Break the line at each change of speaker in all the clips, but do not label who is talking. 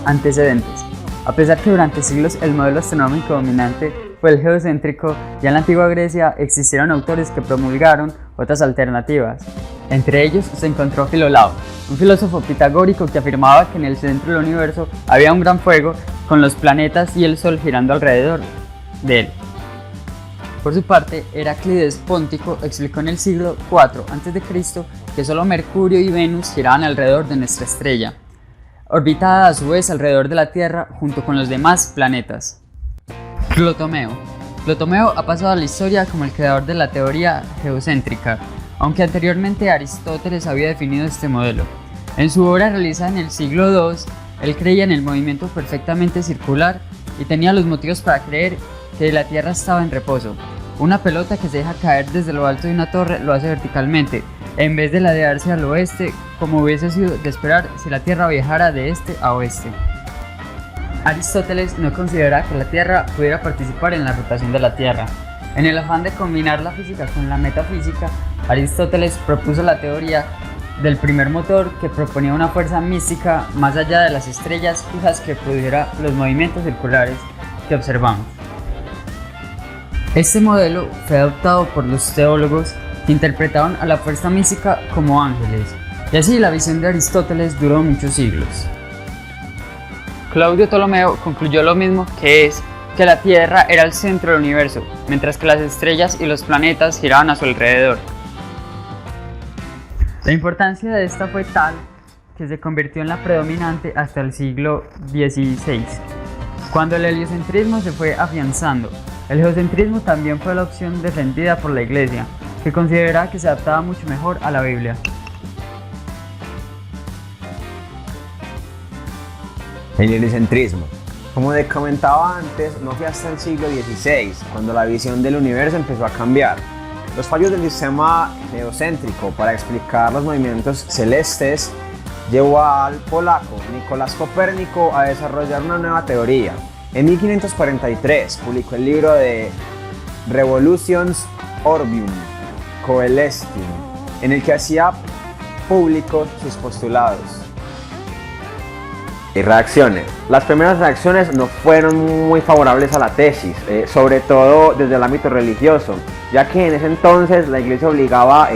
Antecedentes. A pesar que durante siglos el modelo astronómico dominante fue el geocéntrico, ya en la antigua Grecia existieron autores que promulgaron otras alternativas. Entre ellos se encontró Filolao, un filósofo pitagórico que afirmaba que en el centro del universo había un gran fuego con los planetas y el Sol girando alrededor de él. Por su parte, Heráclides Póntico explicó en el siglo IV a.C. que solo Mercurio y Venus giraban alrededor de nuestra estrella, orbitada a su vez alrededor de la Tierra junto con los demás planetas. Ptolomeo ha pasado a la historia como el creador de la teoría geocéntrica, aunque anteriormente Aristóteles había definido este modelo. En su obra realizada en el siglo II, él creía en el movimiento perfectamente circular y tenía los motivos para creer que la Tierra estaba en reposo. Una pelota que se deja caer desde lo alto de una torre lo hace verticalmente, en vez de ladearse al oeste, como hubiese sido de esperar si la Tierra viajara de este a oeste. Aristóteles no consideraba que la Tierra pudiera participar en la rotación de la Tierra. En el afán de combinar la física con la metafísica, Aristóteles propuso la teoría del primer motor, que proponía una fuerza mística más allá de las estrellas fijas que produjera los movimientos circulares que observamos. Este modelo fue adoptado por los teólogos que interpretaban a la fuerza mística como ángeles, y así la visión de Aristóteles duró muchos siglos. Claudio Ptolomeo concluyó lo mismo, que es que la Tierra era el centro del universo, mientras que las estrellas y los planetas giraban a su alrededor. La importancia de esta fue tal que se convirtió en la predominante hasta el siglo XVI, cuando el heliocentrismo se fue afianzando. El geocentrismo también fue la opción defendida por la Iglesia, que consideraba que se adaptaba mucho mejor a la Biblia.
El heliocentrismo. Como te comentaba antes, no fue hasta el siglo XVI cuando la visión del universo empezó a cambiar. Los fallos del sistema geocéntrico para explicar los movimientos celestes llevó al polaco Nicolás Copérnico a desarrollar una nueva teoría. En 1543 publicó el libro de Revolutions Orbium Coelestium, en el que hacía públicos sus postulados. Y reacciones. Las primeras reacciones no fueron muy favorables a la tesis, sobre todo desde el ámbito religioso, ya que en ese entonces la Iglesia obligaba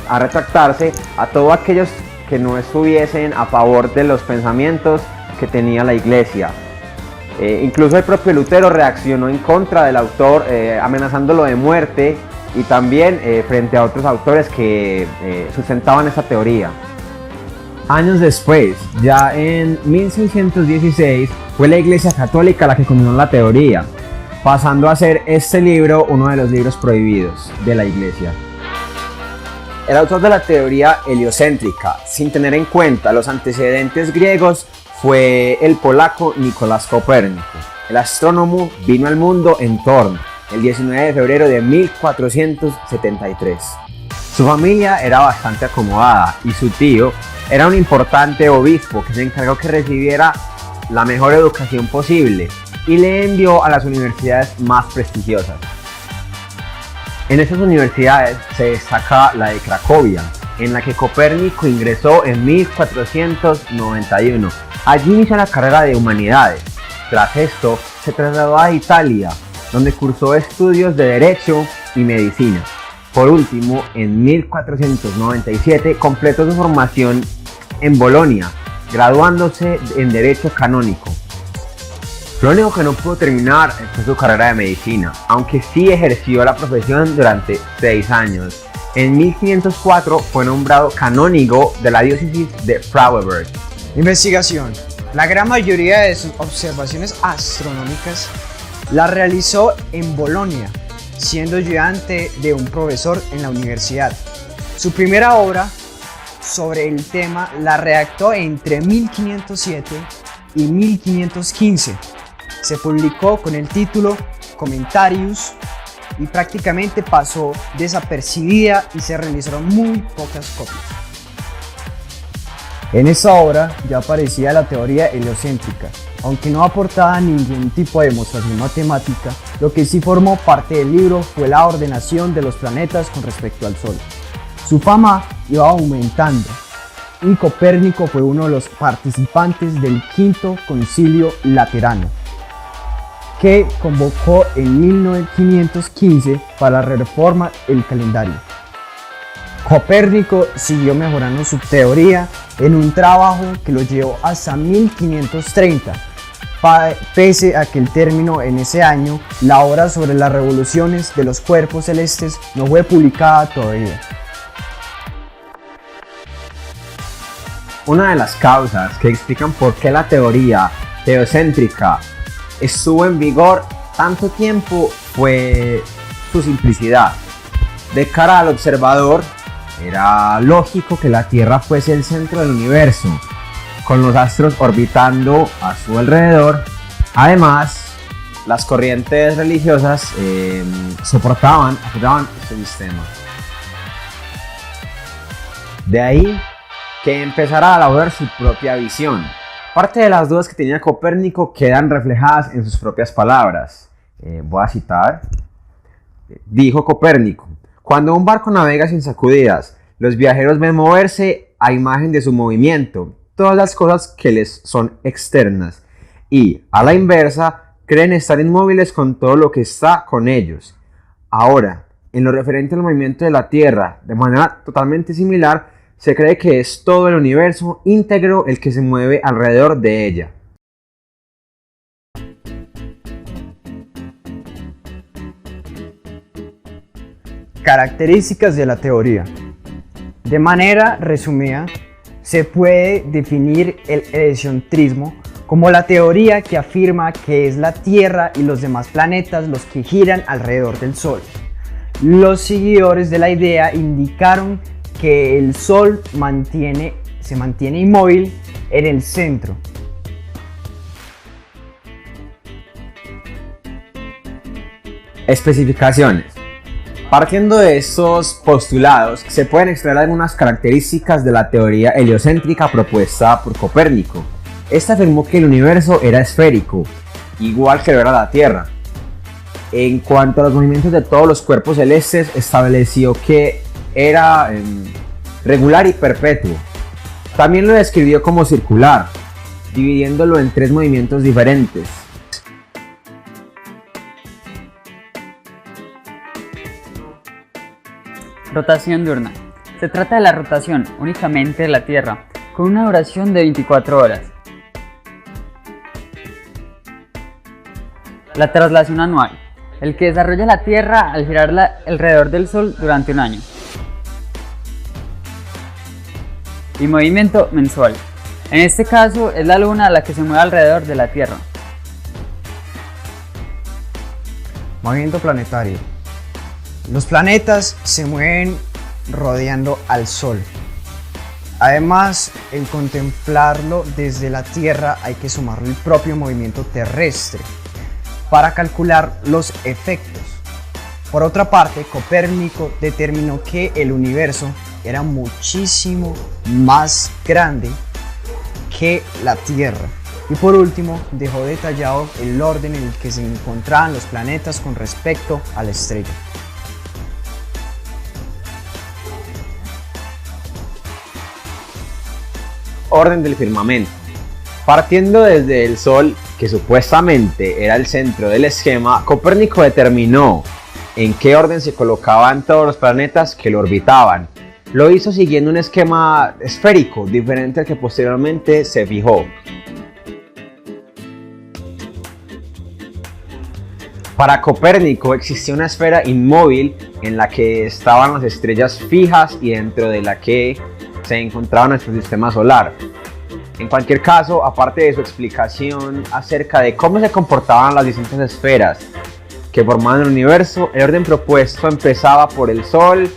a retractarse a todos aquellos que no estuviesen a favor de los pensamientos que tenía la Iglesia. Incluso el propio Lutero reaccionó en contra del autor, amenazándolo de muerte, y también frente a otros autores que sustentaban esta teoría. Años después, ya en 1616, fue la Iglesia Católica la que condenó la teoría, pasando a ser este libro uno de los libros prohibidos de la Iglesia. El autor de la teoría heliocéntrica, sin tener en cuenta los antecedentes griegos, fue el polaco Nicolás Copérnico. El astrónomo vino al mundo en Thorn el 19 de febrero de 1473. Su familia era bastante acomodada y su tío era un importante obispo que se encargó que recibiera la mejor educación posible y le envió a las universidades más prestigiosas. En estas universidades se destaca la de Cracovia, en la que Copérnico ingresó en 1491. Allí inició la carrera de humanidades. Tras esto, se trasladó a Italia, donde cursó estudios de Derecho y Medicina. Por último, en 1497 completó su formación en Bolonia, graduándose en Derecho Canónico. Lo único que no pudo terminar fue su carrera de medicina, aunque sí ejerció la profesión durante 6 años. En 1504 fue nombrado canónigo de la diócesis de Frauenburg.
Investigación. La gran mayoría de sus observaciones astronómicas las realizó en Bolonia, siendo ayudante de un profesor en la universidad. Su primera obra sobre el tema la redactó entre 1507 y 1515. Se publicó con el título Commentarius y prácticamente pasó desapercibida y se realizaron muy pocas copias. En esta obra ya aparecía la teoría heliocéntrica, aunque no aportaba ningún tipo de demostración matemática. Lo que sí formó parte del libro fue la ordenación de los planetas con respecto al Sol. Su fama iba aumentando y Copérnico fue uno de los participantes del Quinto Concilio Laterano, que convocó en 1515 para reformar el calendario. Copérnico siguió mejorando su teoría en un trabajo que lo llevó hasta 1530, pese a que el término en ese año, la obra sobre las revoluciones de los cuerpos celestes no fue publicada todavía.
Una de las causas que explican por qué la teoría teocéntrica estuvo en vigor tanto tiempo fue su simplicidad. De cara al observador, era lógico que la Tierra fuese el centro del universo, con los astros orbitando a su alrededor. Además, las corrientes religiosas apoyaban este sistema. De ahí que empezara a elaborar su propia visión. Parte de las dudas que tenía Copérnico quedan reflejadas en sus propias palabras. Voy a citar. Dijo Copérnico: cuando un barco navega sin sacudidas, los viajeros ven moverse a imagen de su movimiento todas las cosas que les son externas, y, a la inversa, creen estar inmóviles con todo lo que está con ellos. Ahora, en lo referente al movimiento de la Tierra, de manera totalmente similar, se cree que es todo el universo íntegro el que se mueve alrededor de ella.
Características de la teoría. De manera resumida, se puede definir el heliocentrismo como la teoría que afirma que es la Tierra y los demás planetas los que giran alrededor del Sol. Los seguidores de la idea indicaron que el Sol se mantiene inmóvil en el centro.
Especificaciones. Partiendo de estos postulados, se pueden extraer algunas características de la teoría heliocéntrica propuesta por Copérnico. Este afirmó que el universo era esférico, igual que lo era la Tierra. En cuanto a los movimientos de todos los cuerpos celestes, estableció que era regular y perpetuo. También lo describió como circular, dividiéndolo en 3 movimientos diferentes.
Rotación diurna. Se trata de la rotación únicamente de la Tierra, con una duración de 24 horas. La traslación anual. El que desarrolla la Tierra al girar alrededor del Sol durante un año. Y movimiento mensual. En este caso es la Luna la que se mueve alrededor de la Tierra.
Movimiento planetario. Los planetas se mueven rodeando al Sol. Además, en contemplarlo desde la Tierra hay que sumarle el propio movimiento terrestre para calcular los efectos. Por otra parte, Copérnico determinó que el universo era muchísimo más grande que la Tierra. Y por último, dejó detallado el orden en el que se encontraban los planetas con respecto a la estrella.
Orden del firmamento. Partiendo desde el Sol, que supuestamente era el centro del esquema, Copérnico determinó en qué orden se colocaban todos los planetas que lo orbitaban. Lo hizo siguiendo un esquema esférico, diferente al que posteriormente se fijó. Para Copérnico existía una esfera inmóvil en la que estaban las estrellas fijas y dentro de la que se encontraba nuestro sistema solar. En cualquier caso, aparte de su explicación acerca de cómo se comportaban las distintas esferas que formaban el universo, el orden propuesto empezaba por el Sol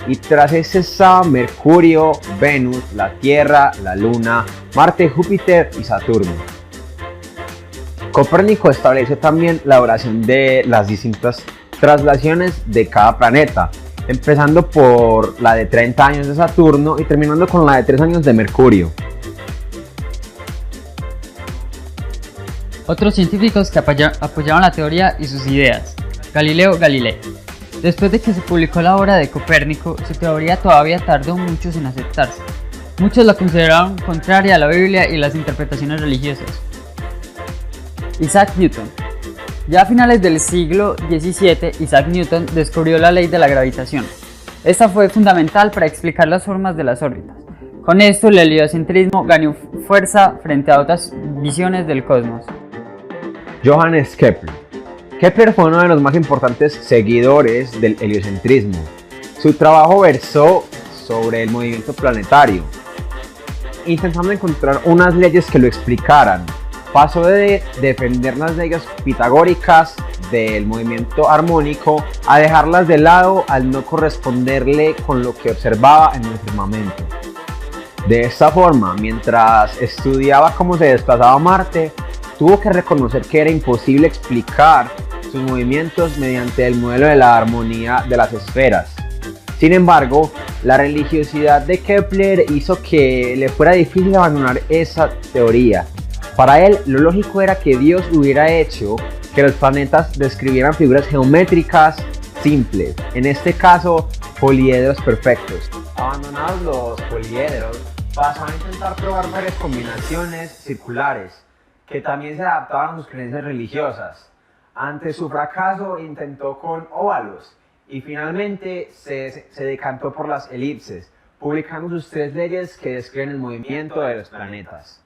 y tras ese estaban Mercurio, Venus, la Tierra, la Luna, Marte, Júpiter y Saturno. Copérnico estableció también la duración de las distintas traslaciones de cada planeta, empezando por la de 30 años de Saturno y terminando con la de 3 años de Mercurio.
Otros científicos que apoyaron la teoría y sus ideas. Galileo Galilei. Después de que se publicó la obra de Copérnico, su teoría todavía tardó mucho en aceptarse. Muchos la consideraron contraria a la Biblia y las interpretaciones religiosas. Isaac Newton. Ya a finales del siglo XVII, Isaac Newton descubrió la ley de la gravitación. Esta fue fundamental para explicar las formas de las órbitas. Con esto, el heliocentrismo ganó fuerza frente a otras visiones del cosmos.
Johannes Kepler. Kepler fue uno de los más importantes seguidores del heliocentrismo. Su trabajo versó sobre el movimiento planetario, intentando encontrar unas leyes que lo explicaran. Pasó de defender las leyes pitagóricas del movimiento armónico a dejarlas de lado al no corresponderle con lo que observaba en el firmamento. De esta forma, mientras estudiaba cómo se desplazaba Marte, tuvo que reconocer que era imposible explicar sus movimientos mediante el modelo de la armonía de las esferas. Sin embargo, la religiosidad de Kepler hizo que le fuera difícil abandonar esa teoría. Para él, lo lógico era que Dios hubiera hecho que los planetas describieran figuras geométricas simples, en este caso, poliedros perfectos. Abandonados los poliedros, pasó a intentar probar varias combinaciones circulares, que también se adaptaban a sus creencias religiosas. Ante su fracaso, intentó con óvalos y finalmente se decantó por las elipses, publicando sus 3 leyes que describen el movimiento de los planetas.